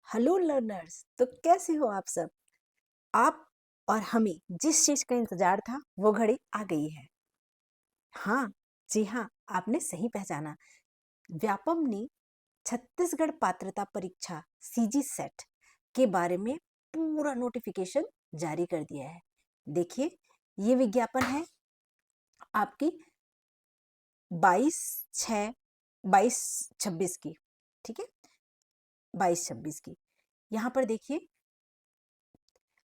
Hello learners. तो कैसे हो आप सब। आप और हमें जिस चीज का इंतजार था वो घड़ी आ गई है। हाँ, जी हाँ, आपने सही पहचाना। व्यापम ने छत्तीसगढ़ पात्रता परीक्षा सीजी सेट के बारे में पूरा नोटिफिकेशन जारी कर दिया है। देखिए, ये विज्ञापन है आपकी 22/6/22-26 की। ठीक है, 22-26 की। यहाँ पर देखिए,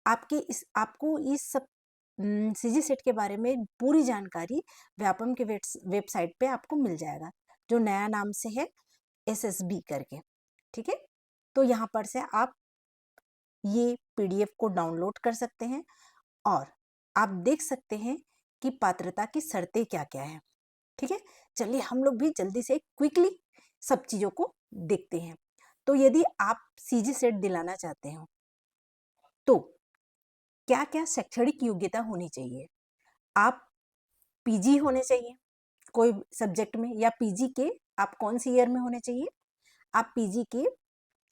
आपको इस सब सीजी सेट के बारे में पूरी जानकारी व्यापम के वेबसाइट पे आपको मिल जाएगा, जो नया नाम से है एसएसबी करके। ठीक है, तो यहाँ पर से आप ये पीडीएफ को डाउनलोड कर सकते हैं और आप देख सकते हैं कि पात्रता की शर्तें क्या क्या है। ठीक है, चलिए हम लोग भी जल्दी से क्विकली सब चीजों को देखते हैं। तो यदि आप सीजी सेट दिलाना चाहते हो तो क्या क्या शैक्षणिक योग्यता होनी चाहिए। आप पीजी होने चाहिए कोई सब्जेक्ट में, या पीजी के आप कौन सी ईयर में होने चाहिए। आप पीजी के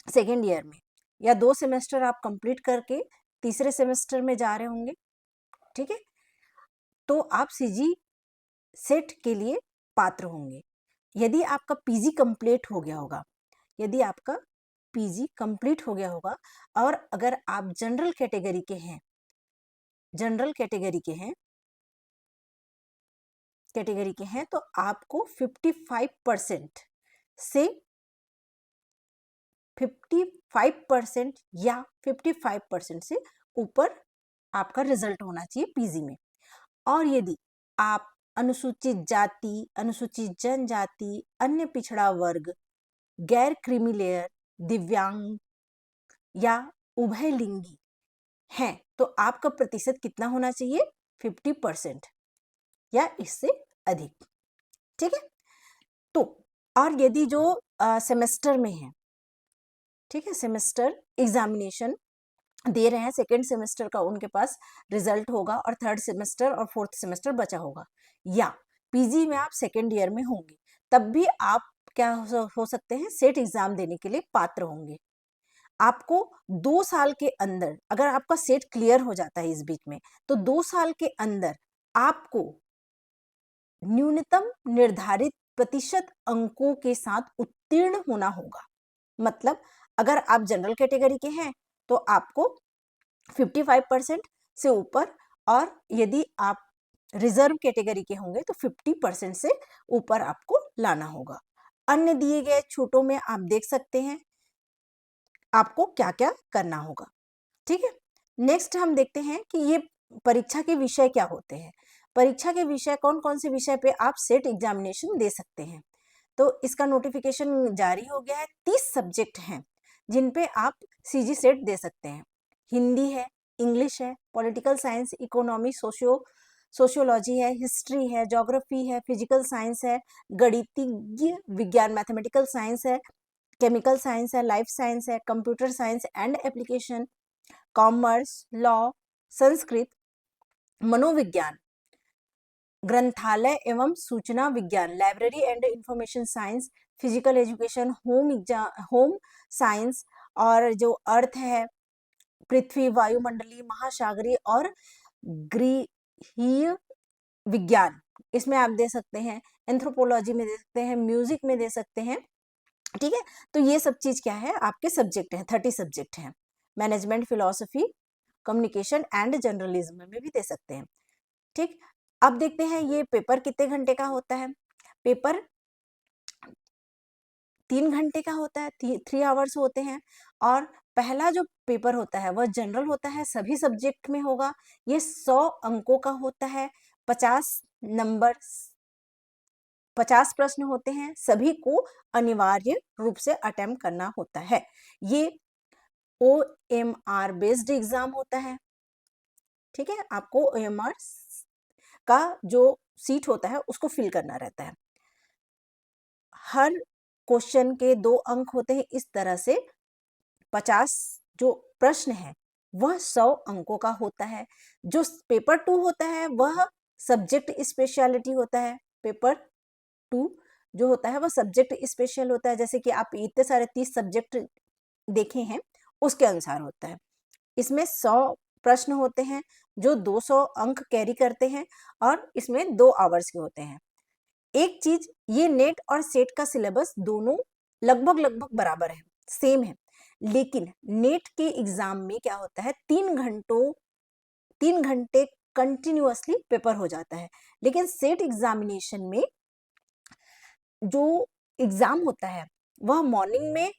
सेकेंड ईयर में, या 2 सेमेस्टर आप कंप्लीट करके तीसरे सेमेस्टर में जा रहे होंगे। ठीक है, तो आप सीजी सेट के लिए पात्र होंगे। यदि आपका पीजी कंप्लीट हो गया होगा, यदि आपका पीजी कंप्लीट हो गया होगा और अगर आप जनरल कैटेगरी के हैं, जनरल कैटेगरी के हैं, तो आपको 55% से 55% या 55% से ऊपर आपका रिजल्ट होना चाहिए पीजी में। और यदि आप अनुसूचित जाति, अनुसूचित जनजाति, अन्य पिछड़ा वर्ग, गैर क्रीमी लेयर, दिव्यांग या उभयलिंगी हैं, तो आपका प्रतिशत कितना होना चाहिए? 50% या इससे अधिक। ठीक है, तो और यदि जो सेमेस्टर में है, ठीक है, सेमेस्टर एग्जामिनेशन दे रहे हैं, सेकेंड सेमेस्टर का उनके पास रिजल्ट होगा और थर्ड सेमेस्टर और फोर्थ सेमेस्टर बचा होगा, या पीजी में आप सेकेंड ईयर में होंगे, तब भी आप क्या हो सकते हैं? सेट एग्जाम देने के लिए पात्र होंगे। आपको 2 साल के अंदर, अगर आपका सेट क्लियर हो जाता है इस बीच में, तो 2 साल के अंदर आपको न्यूनतम निर्धारित प्रतिशत अंकों के साथ उत्तीर्ण होना होगा। मतलब अगर आप जनरल कैटेगरी के हैं तो आपको 55% से ऊपर, और यदि आप रिजर्व कैटेगरी के होंगे तो 50% से ऊपर आपको लाना होगा। अन्य दिए गए छूटों में आप देख सकते हैं आपको क्या क्या करना होगा। ठीक है, नेक्स्ट हम देखते हैं कि ये परीक्षा के विषय क्या होते हैं। परीक्षा के विषय कौन कौन से विषय पे आप सेट एग्जामिनेशन दे सकते हैं। तो इसका नोटिफिकेशन जारी हो गया है। 30 सब्जेक्ट हैं जिन पे आप सीजी सेट दे सकते हैं। हिंदी है, इंग्लिश है, पॉलिटिकल साइंस, इकोनॉमी, सोशियोलॉजी है, हिस्ट्री है, ज्योग्राफी है, फिजिकल साइंस है, गणितीय विज्ञान मैथमेटिकल साइंस है, केमिकल साइंस है, लाइफ साइंस है, computer science and application, commerce, law, Sanskrit, मनोविज्ञान, ग्रंथालय एवं सूचना विज्ञान, library and information science, physical education, home science, और जो अर्थ है, पृथ्वी, वायुमंडलीय, महासागरीय और गृहीय विज्ञान, इसमें आप दे सकते हैं। एंथ्रोपोलॉजी में दे सकते हैं, म्यूजिक में दे सकते हैं। ठीक है, तो ये सब चीज क्या है? आपके सब्जेक्ट हैं, 30 सब्जेक्ट हैं। Management, philosophy, communication and journalism में भी दे सकते हैं। ठीक, अब देखते हैं ये पेपर कितने घंटे का होता है। पेपर 3 घंटे का होता है, 3 आवर्स होते हैं। और पहला जो पेपर होता है वह जनरल होता है, सभी सब्जेक्ट में होगा। ये 100 अंकों का होता है, 50 नंबर, 50 प्रश्न होते हैं, सभी को अनिवार्य रूप से अटेम्प्ट करना होता है। ये OMR बेस्ड एग्जाम होता है। ठीक है, आपको OMR का जो सीट होता है उसको फिल करना रहता है। हर क्वेश्चन के 2 अंक होते हैं। इस तरह से 50 जो प्रश्न है वह 100 अंकों का होता है। जो पेपर 2 होता है वह सब्जेक्ट स्पेशलिटी होता है। पेपर 2 जो होता है वह सब्जेक्ट स्पेशल होता है। जैसे कि आप इतने सारे 30 सब्जेक्ट देखे हैं, उसके अनुसार होता है। इसमें 100 प्रश्न होते हैं जो 200 अंक कैरी करते हैं और इसमें 2 आवर्स के होते हैं। एक चीज, ये नेट और सेट का सिलेबस दोनों लगभग लगभग बराबर है, सेम है। लेकिन नेट के एग्जाम में क्या होता है, 3 घंटे कंटिन्यूअसली पेपर हो जाता है। लेकिन सेट एग्जामिनेशन में जो एग्जाम होता है वह मॉर्निंग में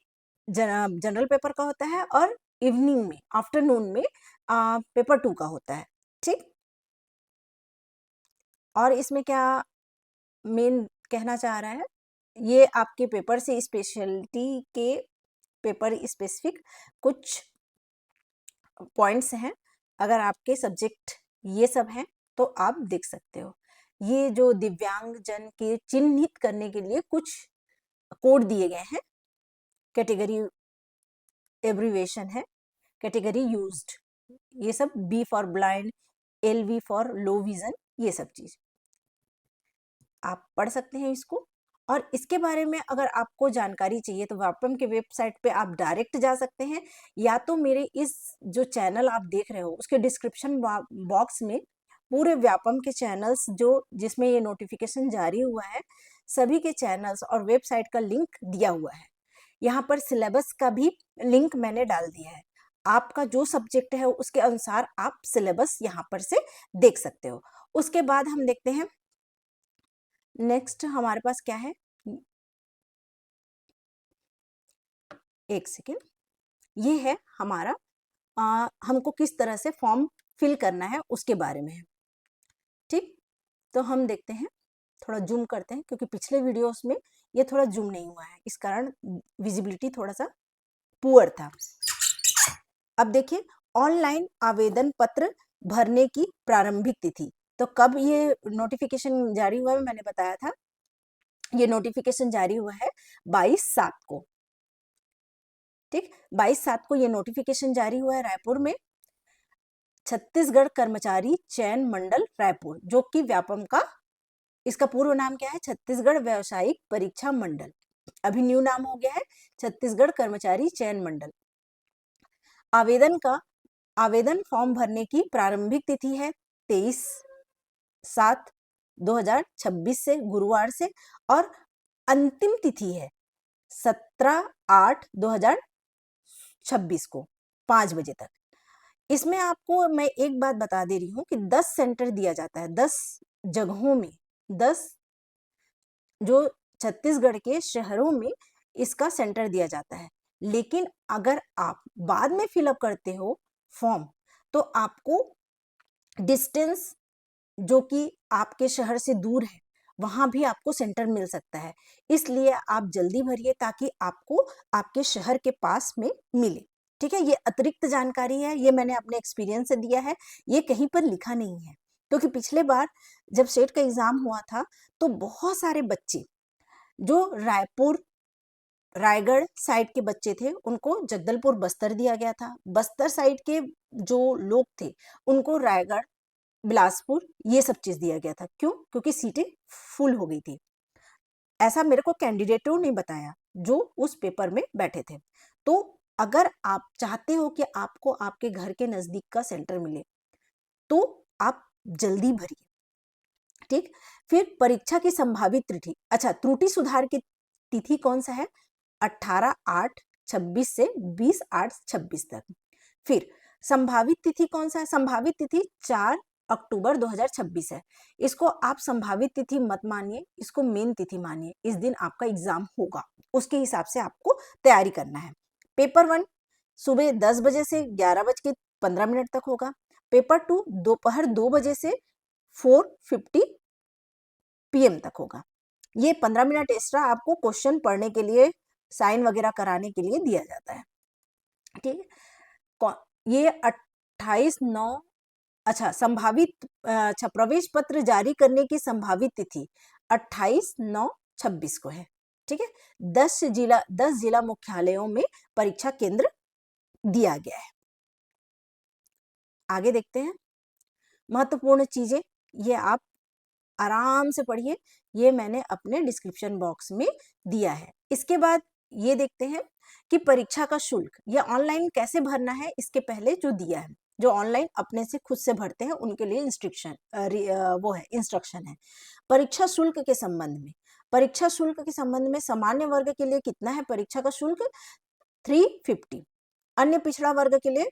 जनरल पेपर का होता है और इवनिंग में, आफ्टरनून में पेपर 2 का होता है। ठीक, और इसमें क्या मेन कहना चाह रहा है, ये आपके पेपर से स्पेशलिटी के पेपर स्पेसिफिक कुछ पॉइंट्स हैं। अगर आपके सब्जेक्ट ये सब हैं तो आप देख सकते हो। ये जो दिव्यांग जन के चिन्हित करने के लिए कुछ कोड दिए गए हैं, कैटेगरी एब्रीवेशन है, कैटेगरी यूज्ड, ये सब B for blind, LV for low vision, ये सब चीज आप पढ़ सकते हैं इसको। और इसके बारे में अगर आपको जानकारी चाहिए तो व्यापम के वेबसाइट पे आप डायरेक्ट जा सकते हैं, या तो मेरे इस जो चैनल आप देख रहे हो उसके डिस्क्रिप्शन बॉक्स में पूरे व्यापम के चैनल्स जो जिसमें ये नोटिफिकेशन जारी हुआ है, सभी के चैनल्स और वेबसाइट का लिंक दिया हुआ है। यहाँ पर सिलेबस का भी लिंक मैंने डाल दिया है। आपका जो सब्जेक्ट है उसके अनुसार आप सिलेबस यहाँ पर से देख सकते हो। उसके बाद हम देखते हैं नेक्स्ट हमारे पास क्या है, एक सेकेंड, ये है हमारा हमको किस तरह से फॉर्म फिल करना है उसके बारे में है। ठीक, तो हम देखते हैं, थोड़ा जूम करते हैं क्योंकि पिछले वीडियोस में ये थोड़ा जूम नहीं हुआ है, इस कारण विजिबिलिटी थोड़ा सा पुअर था। अब देखिए, ऑनलाइन आवेदन पत्र भरने की प्रारंभिक तिथि, तो कब ये नोटिफिकेशन जारी हुआ है, मैंने बताया था ये नोटिफिकेशन जारी हुआ है 22/7 को। ठीक, 22/7 को ये नोटिफिकेशन जारी हुआ है रायपुर में, छत्तीसगढ़ कर्मचारी चयन मंडल रायपुर, जो कि व्यापम का, इसका पूर्व नाम क्या है, छत्तीसगढ़ व्यावसायिक परीक्षा मंडल, अभी न्यू नाम हो गया है छत्तीसगढ़ कर्मचारी चयन मंडल। आवेदन फॉर्म भरने की प्रारंभिक तिथि है 23/7/2026 से, गुरुवार से, और अंतिम तिथि है 17/8/2026 को 5 बजे तक। इसमें आपको मैं एक बात बता दे रही हूँ कि 10 सेंटर दिया जाता है, 10 जगहों में, 10 जो छत्तीसगढ़ के शहरों में इसका सेंटर दिया जाता है। लेकिन अगर आप बाद में फिलअप करते हो फॉर्म तो आपको डिस्टेंस जो कि आपके शहर से दूर है वहां भी आपको सेंटर मिल सकता है, इसलिए आप जल्दी भरिए ताकि आपको आपके शहर के पास में मिले। ठीक है, ये अतिरिक्त जानकारी है, ये मैंने अपने एक्सपीरियंस से दिया है, ये कहीं पर लिखा नहीं है। क्योंकि पिछले बार जब सेट का एग्जाम हुआ था तो बहुत सारे बच्चे जो रायगढ़ साइड के बच्चे थे उनको जगदलपुर बस्तर दिया गया था, बस्तर साइड के जो लोग थे उनको रायगढ़ बिलासपुर ये सब चीज दिया गया था। क्यों? क्योंकि सीटें फुल हो गई थी। ऐसा मेरे को कैंडिडेटों ने बताया जो उस पेपर में बैठे थे। तो अगर आप चाहते हो कि आपको आपके घर के नजदीक का सेंटर मिले तो आप जल्दी भरिए। ठीक, फिर परीक्षा की संभावित तिथि, अच्छा त्रुटि सुधार की तिथि कौन सा है, 18/8/26 से 20/8/26 तक। फिर संभावित तिथि कौन सा है, संभावित तिथि 4 अक्टूबर 2026 है। इसको आप संभावित तिथि मत मानिए, इसको मेन तिथि मानिए। इस दिन आपका एग्जाम होगा, उसके हिसाब से आपको तैयारी करना है। पेपर 1 सुबह 10 बजे से 11:15 तक होगा। पेपर 2 दोपहर 2 बजे से 4:50 PM तक होगा। ये 15 मिनट एक्स्ट्रा आपको क्वेश्चन पढ़ने के लिए, साइन वगैरह कराने के लिए दिया जाता है। ठीक है, ये 28/9, अच्छा संभावित, अच्छा प्रवेश पत्र जारी करने की संभावित तिथि 28/9/26 को है। ठीक है, 10 जिला मुख्यालयों में परीक्षा केंद्र दिया गया है। आगे देखते हैं महत्वपूर्ण चीजें, ये आप आराम से पढ़िए, ये मैंने अपने डिस्क्रिप्शन बॉक्स में दिया है। इसके बाद ये देखते हैं कि परीक्षा का शुल्क ये ऑनलाइन कैसे भरना है, इसके पहले जो दिया है, जो ऑनलाइन अपने से खुद से भरते हैं उनके लिए वो है इंस्ट्रक्शन है। परीक्षा शुल्क के संबंध में, परीक्षा शुल्क के संबंध में सामान्य वर्ग के लिए कितना है परीक्षा का शुल्क? 350, अन्य पिछड़ा वर्ग के लिए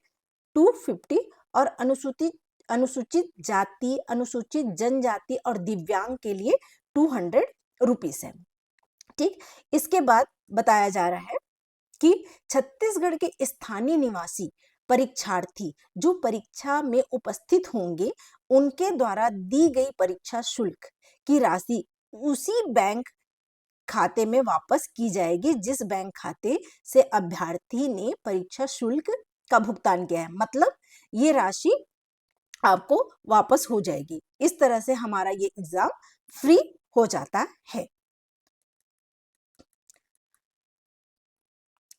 250 और अनुसूचित अनुसूचित जाति, अनुसूचित जनजाति और दिव्यांग के लिए 200 रुपीस है। ठीक, इसके बाद बताया जा रहा है कि छत्तीसगढ़ के स्थानीय निवासी परीक्षार्थी जो परीक्षा में उपस्थित होंगे उनके द्वारा दी गई परीक्षा शुल्क की राशि उसी बैंक खाते में वापस की जाएगी जिस बैंक खाते से अभ्यर्थी ने परीक्षा शुल्क का भुगतान किया है। मतलब ये राशि आपको वापस हो जाएगी। इस तरह से हमारा ये एग्जाम फ्री हो जाता है।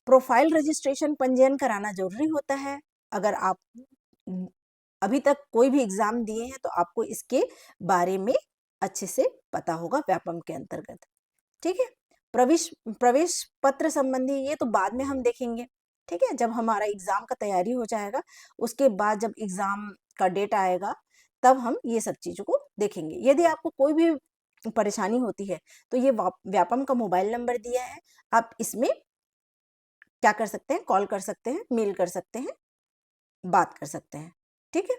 प्रोफाइल रजिस्ट्रेशन पंजीयन कराना जरूरी होता है। अगर आप अभी तक कोई भी एग्जाम दिए हैं तो आपको इसके बारे में अच्छे से पता होगा व्यापम के अंतर्गत। ठीक है, प्रवेश प्रवेश पत्र संबंधी ये तो बाद में हम देखेंगे। ठीक है, जब हमारा एग्जाम का तैयारी हो जाएगा उसके बाद जब एग्जाम का डेट आएगा तब हम ये सब चीजों को देखेंगे। यदि आपको कोई भी परेशानी होती है तो ये व्यापम का मोबाइल नंबर दिया है, आप इसमें क्या कर सकते हैं, कॉल कर सकते हैं, मेल कर सकते हैं, बात कर सकते हैं। ठीक है,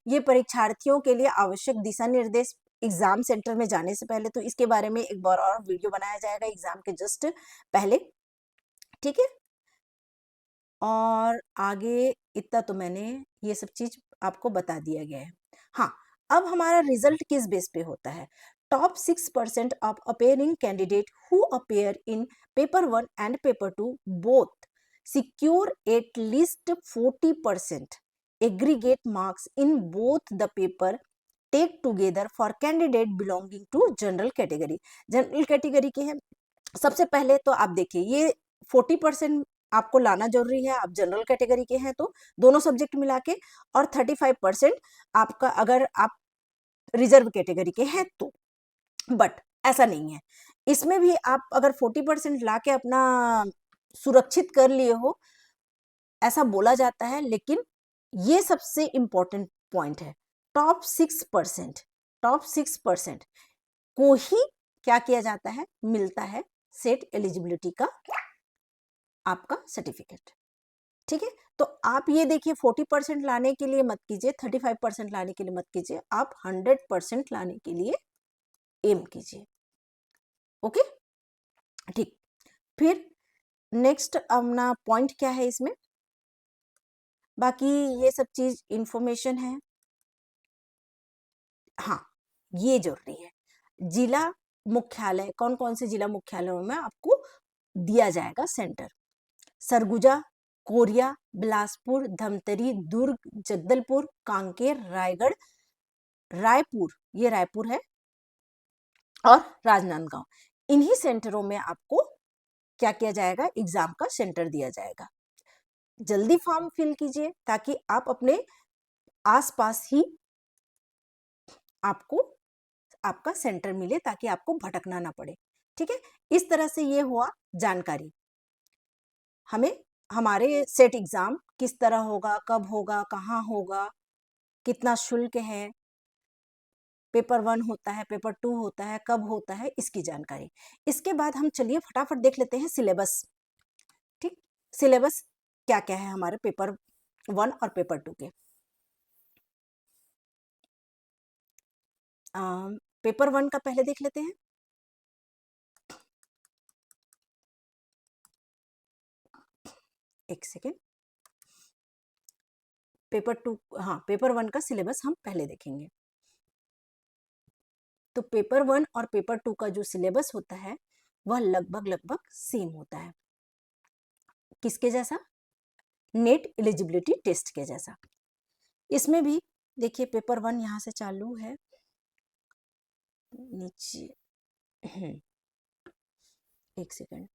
ये परीक्षार्थियों के लिए आवश्यक दिशा निर्देश एग्जाम सेंटर में जाने से पहले, तो इसके बारे में एक बार और वीडियो बनाया जाएगा एग्जाम के जस्ट पहले। ठीक है, और आगे इतना तो मैंने ये सब चीज आपको बता दिया गया है। हाँ, अब हमारा रिजल्ट किस बेस पे होता है? Top 6% of appearing candidate who appear in paper 1 and paper 2 both secure at least 40% aggregate marks in both the paper take together for candidate belonging to general category. General category के हैं, सबसे पहले तो आप देखिए ये 40% आपको लाना जरूरी है। आप जनरल कैटेगरी के हैं तो दोनों सब्जेक्ट मिला के, और 35% आपका अगर आप रिजर्व कैटेगरी के हैं तो। बट ऐसा नहीं है, इसमें भी आप अगर 40% ला के अपना सुरक्षित कर लिए हो ऐसा बोला जाता है, लेकिन ये सबसे इंपॉर्टेंट पॉइंट है। टॉप 6% को ही क्या किया जाता है, मिलता है सेट एलिजिबिलिटी का आपका सर्टिफिकेट। ठीक है, तो आप ये देखिए 40% लाने के लिए मत कीजिए, 35% लाने के लिए मत कीजिए, आप 100% लाने के लिए एम कीजिए। ओके, ठीक। फिर नेक्स्ट अपना पॉइंट क्या है इसमें, बाकी ये सब चीज इंफॉर्मेशन है। हाँ, ये जरूरी है, जिला मुख्यालय कौन कौन से जिला मुख्यालयों में आपको दिया जाएगा सेंटर? सरगुजा, कोरिया, बिलासपुर, धमतरी, दुर्ग, जगदलपुर, कांकेर, रायगढ़, रायपुर, ये रायपुर है, और राजनांदगांव। इन्हीं सेंटरों में आपको क्या किया जाएगा, एग्जाम का सेंटर दिया जाएगा। जल्दी फॉर्म फिल कीजिए ताकि आप अपने आसपास ही आपको आपका सेंटर मिले, ताकि आपको भटकना ना पड़े। ठीक है, इस तरह से ये हुआ जानकारी। हमें हमारे सेट एग्जाम किस तरह होगा, कब होगा, कहाँ होगा, कितना शुल्क है, पेपर 1 होता है, पेपर 2 होता है, कब होता है, इसकी जानकारी। इसके बाद हम चलिए फटाफट देख लेते हैं सिलेबस। ठीक, सिलेबस क्या क्या है हमारे पेपर 1 और पेपर 2 के। पेपर 1 का पहले देख लेते हैं। एक सेकेंड, पेपर 2, हाँ पेपर 1 का सिलेबस हम पहले देखेंगे। तो पेपर 1 और पेपर 2 का जो सिलेबस होता है वह लगभग लगभग सेम होता है। किसके जैसा? नेट एलिजिबिलिटी टेस्ट के जैसा। इसमें भी देखिए पेपर 1 यहाँ से चालू है नीचे, एक सेकेंड,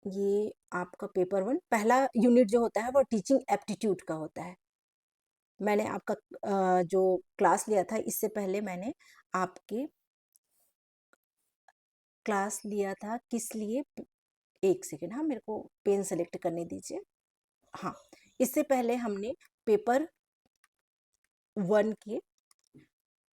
ये आपका पेपर 1 पहला यूनिट जो होता है वो टीचिंग एप्टीट्यूड का होता है। मैंने आपका जो क्लास लिया था इससे पहले मैंने आपके क्लास लिया था किस लिए, एक सेकेंड, हाँ मेरे को पेन सेलेक्ट करने दीजिए। हाँ, इससे पहले हमने पेपर 1 के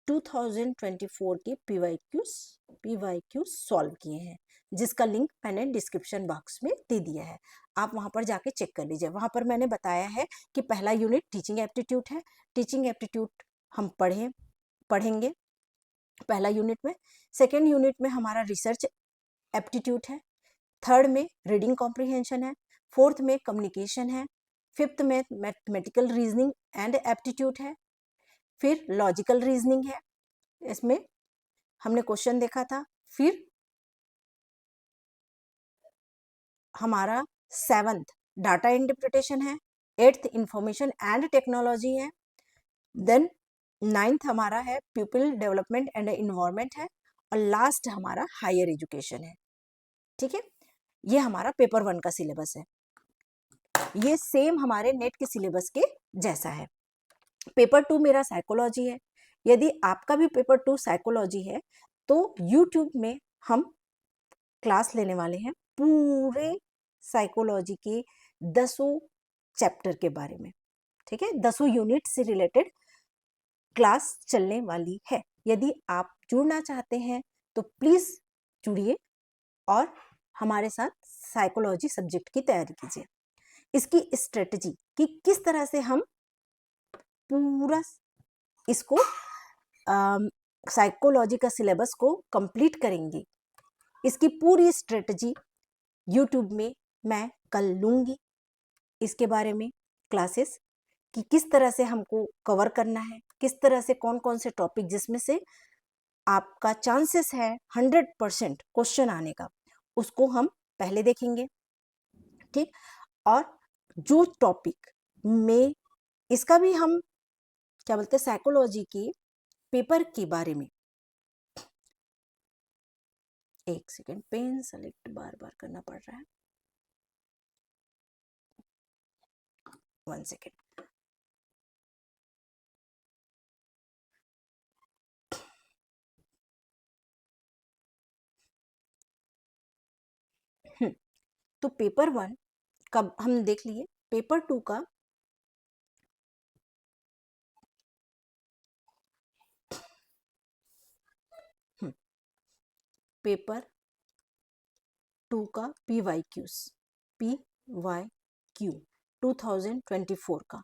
2024 के पीवाईक्यू सॉल्व किए हैं, जिसका लिंक मैंने डिस्क्रिप्शन बॉक्स में दे दिया है। आप वहां पर जाके चेक कर लीजिए। वहां पर मैंने बताया है कि पहला यूनिट टीचिंग एप्टीट्यूड है। टीचिंग एप्टीट्यूड हम पढ़ेंगे पहला यूनिट में। सेकेंड यूनिट में हमारा रिसर्च एप्टीट्यूड है। थर्ड में रीडिंग कॉम्प्रिहेंशन है। फोर्थ में कम्युनिकेशन है। फिफ्थ में मैथमेटिकल रीजनिंग एंड एप्टीट्यूड है। फिर लॉजिकल रीजनिंग है, इसमें हमने क्वेश्चन देखा था। फिर हमारा सेवंथ डाटा इंटरप्रिटेशन है। एट्थ इंफॉर्मेशन एंड टेक्नोलॉजी है। देन नाइन्थ हमारा है पीपल डेवलपमेंट एंड एनवायरनमेंट है। और लास्ट हमारा हायर एजुकेशन है। ठीक है, ये हमारा पेपर 1 का सिलेबस है। ये सेम हमारे नेट के सिलेबस के जैसा है। पेपर 2 मेरा साइकोलॉजी है। यदि आपका भी पेपर 2 साइकोलॉजी है तो यूट्यूब में हम क्लास लेने वाले हैं पूरे साइकोलॉजी के 10 चैप्टर के बारे में। ठीक है, 10 यूनिट से रिलेटेड क्लास चलने वाली है। यदि आप जुड़ना चाहते हैं तो प्लीज जुड़िए और हमारे साथ साइकोलॉजी सब्जेक्ट की तैयारी कीजिए। इसकी स्ट्रेटजी कि किस तरह से हम पूरा इसको साइकोलॉजी का सिलेबस को कंप्लीट करेंगे, इसकी पूरी स्ट्रेटजी यूट्यूब में मैं कल लूंगी। इसके बारे में क्लासेस कि किस तरह से हमको कवर करना है, किस तरह से कौन कौन से टॉपिक जिसमें से आपका चांसेस है 100% क्वेश्चन आने का, उसको हम पहले देखेंगे। ठीक, और जो टॉपिक में इसका भी हम क्या बोलते हैं साइकोलॉजी के पेपर के बारे में, एक सेकेंड, पेन सेलेक्ट बार बार करना पड़ रहा है, 1 सेकेंड। तो पेपर 1 का हम देख लिए। पेपर 2 का पेपर 2 का पीवाईक्यू 2024 का,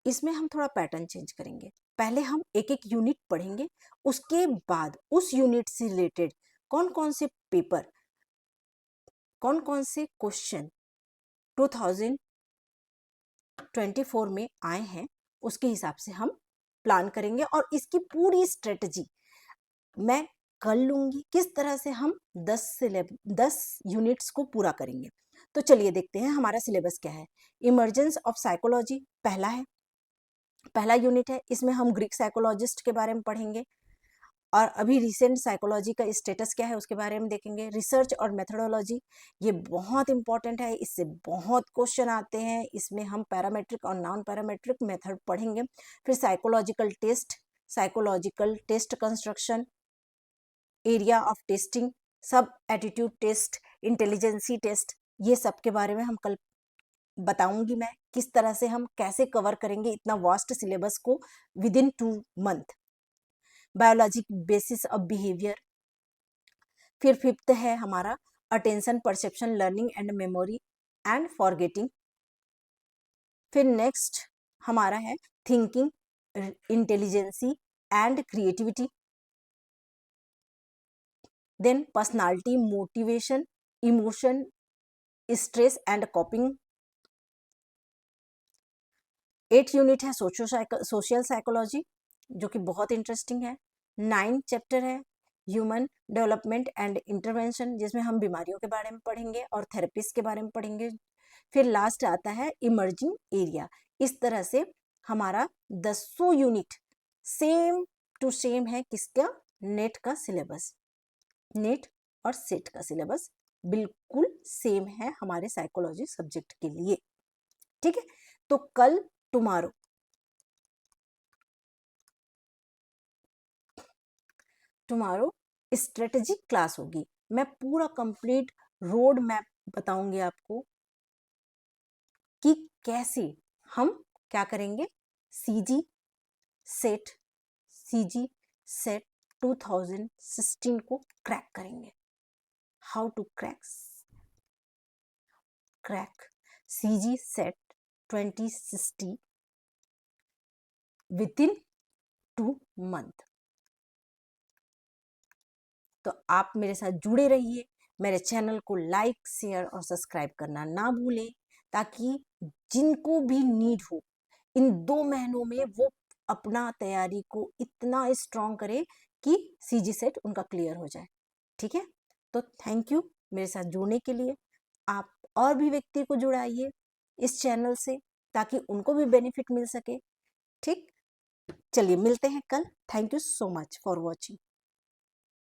इसमें हम थोड़ा पैटर्न चेंज करेंगे। पहले हम एक एक यूनिट पढ़ेंगे, उसके बाद उस यूनिट से रिलेटेड कौन कौन से पेपर, कौन कौन से क्वेश्चन 2024 में आए हैं, उसके हिसाब से हम प्लान करेंगे। और इसकी पूरी स्ट्रेटजी मैं कर लूंगी किस तरह से हम 10 यूनिट्स को पूरा करेंगे। तो चलिए देखते हैं हमारा सिलेबस क्या है। इमर्जेंस ऑफ साइकोलॉजी पहला यूनिट है। इसमें हम ग्रीक साइकोलॉजिस्ट के बारे में पढ़ेंगे और अभी रिसेंट साइकोलॉजी का स्टेटस क्या है उसके बारे में देखेंगे। रिसर्च और मेथोडोलॉजी, ये बहुत इंपॉर्टेंट है, इससे बहुत क्वेश्चन आते हैं। इसमें हम पैरामेट्रिक और नॉन पैरामेट्रिक मेथड पढ़ेंगे। फिर psychological test construction, area of testing, सब एटीट्यूड टेस्ट, इंटेलिजेंसी टेस्ट, ये सब के बारे में हम कल बताऊंगी मैं किस तरह से हम कैसे कवर करेंगे इतना वास्ट सिलेबस को within 2 month. Biologic basis of behaviour. फिर फिफ्थ है हमारा attention, perception, learning and memory and forgetting. फिर नेक्स्ट हमारा है thinking, intelligence and creativity. Then personality, motivation, emotion, stress and coping. 8 unit है सोशल साइकोलॉजी, जो कि बहुत इंटरेस्टिंग है। 9 चैप्टर है ह्यूमन डेवलपमेंट एंड इंटरवेंशन, जिसमें हम बीमारियों के बारे में पढ़ेंगे और थेरेपिस्ट के बारे में पढ़ेंगे। फिर लास्ट आता है इमर्जिंग एरिया। इस तरह से हमारा 10 यूनिट सेम टू सेम है किसका, नेट का सिलेबस। नेट और सेट का सिलेबस बिल्कुल सेम है हमारे साइकोलॉजी सब्जेक्ट के लिए। ठीक है, तो कल टुमारो स्ट्रेटेजिक क्लास होगी। मैं पूरा कंप्लीट रोड मैप बताऊंगी आपको कि कैसे हम क्या करेंगे, सीजी सेट 2016 को क्रैक करेंगे। How to crack CG set 2016 within 2 month. तो आप मेरे साथ जुड़े रहिए, मेरे चैनल को लाइक, शेयर और सब्सक्राइब करना ना भूलें, ताकि जिनको भी नीड हो इन 2 महीनों में वो अपना तैयारी को इतना स्ट्रॉन्ग करे कि सीजी सेट उनका क्लियर हो जाए। ठीक है, तो थैंक यू मेरे साथ जुड़ने के लिए। आप और भी व्यक्ति को जुड़ाइए इस चैनल से, ताकि उनको भी बेनिफिट मिल सके। ठीक, चलिए मिलते हैं कल। Thank you so much for watching.